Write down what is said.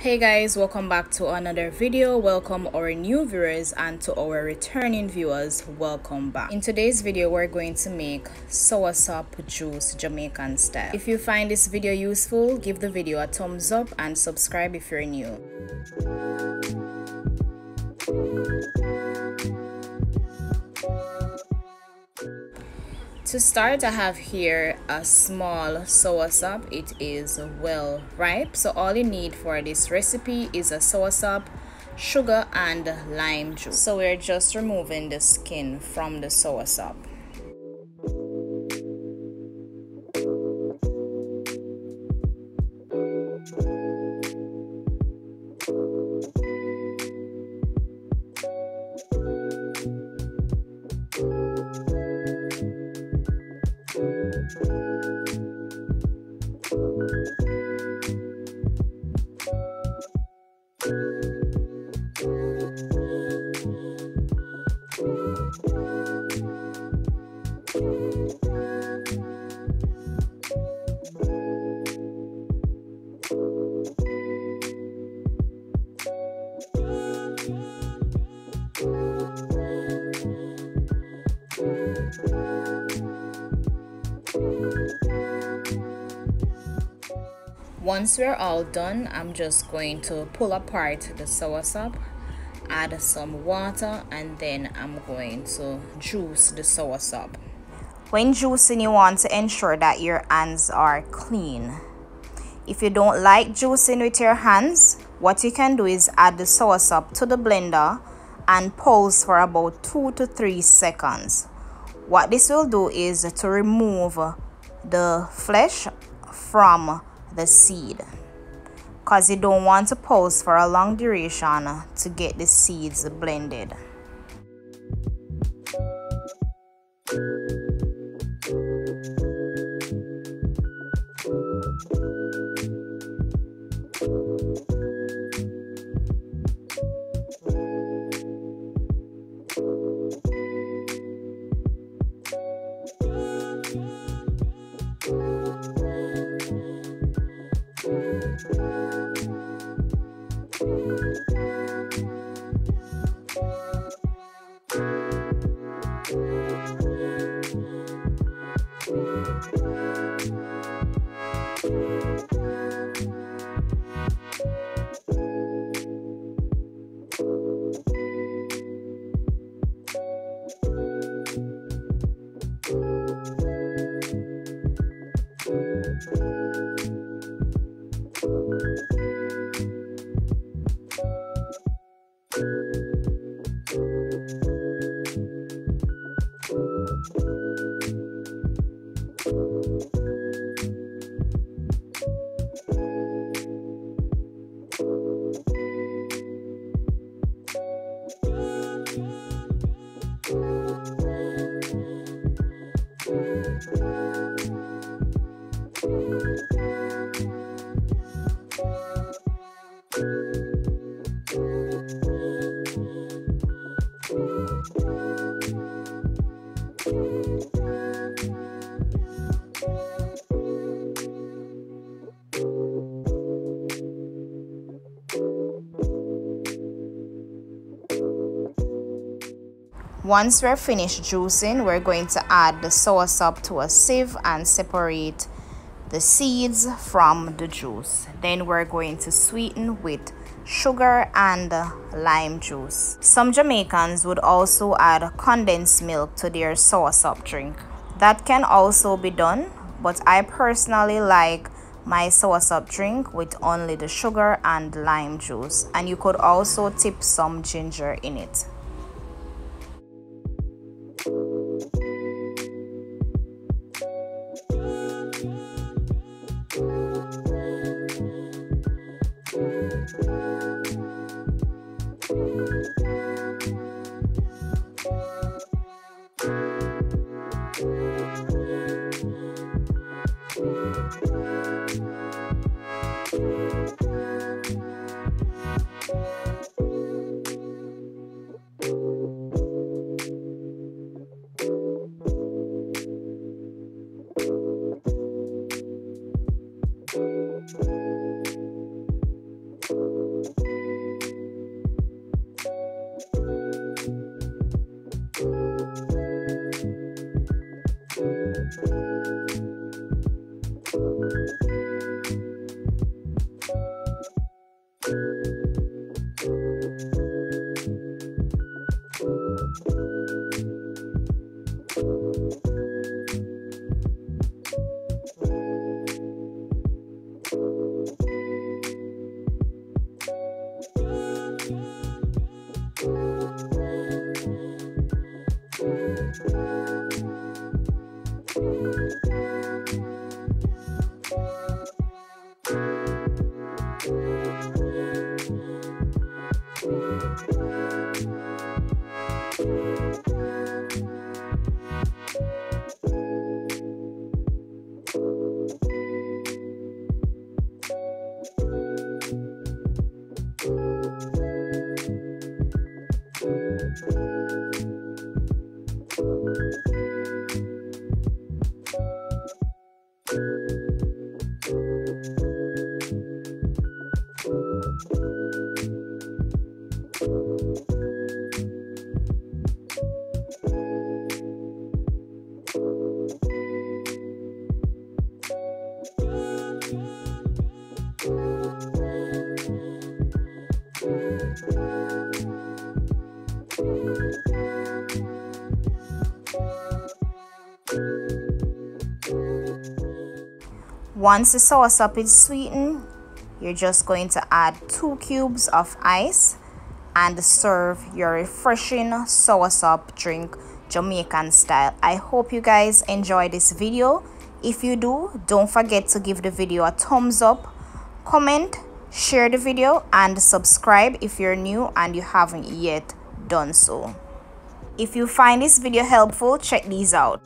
Hey guys, welcome back to another video. Welcome our new viewers, and to our returning viewers, welcome back. In today's video, we're going to make soursop juice Jamaican style. If you find this video useful, give the video a thumbs up and subscribe if you're new. To start, I have here a small soursop. It is well ripe, so all you need for this recipe is a soursop, sugar and lime juice. So we're just removing the skin from the soursop. Once we're all done, I'm just going to pull apart the soursop, add some water, and then I'm going to juice the soursop. When juicing, you want to ensure that your hands are clean. If you don't like juicing with your hands, what you can do is add the soursop to the blender and pulse for about 2 to 3 seconds. What this will do is to remove the flesh from the seed, because you don't want to pulse for a long duration to get the seeds blended. Once we're finished juicing, we're going to add the soursop to a sieve and separate the seeds from the juice. Then we're going to sweeten with sugar and lime juice. Some Jamaicans would also add condensed milk to their soursop drink. That can also be done, but I personally like my soursop drink with only the sugar and lime juice, and you could also tip some ginger in it. Once the soursop is sweetened, you're just going to add 2 cubes of ice and serve your refreshing soursop drink Jamaican style. I hope you guys enjoy this video. If you do, don't forget to give the video a thumbs up, comment, share the video, and subscribe if you're new and you haven't yet done so. If you find this video helpful, check these out.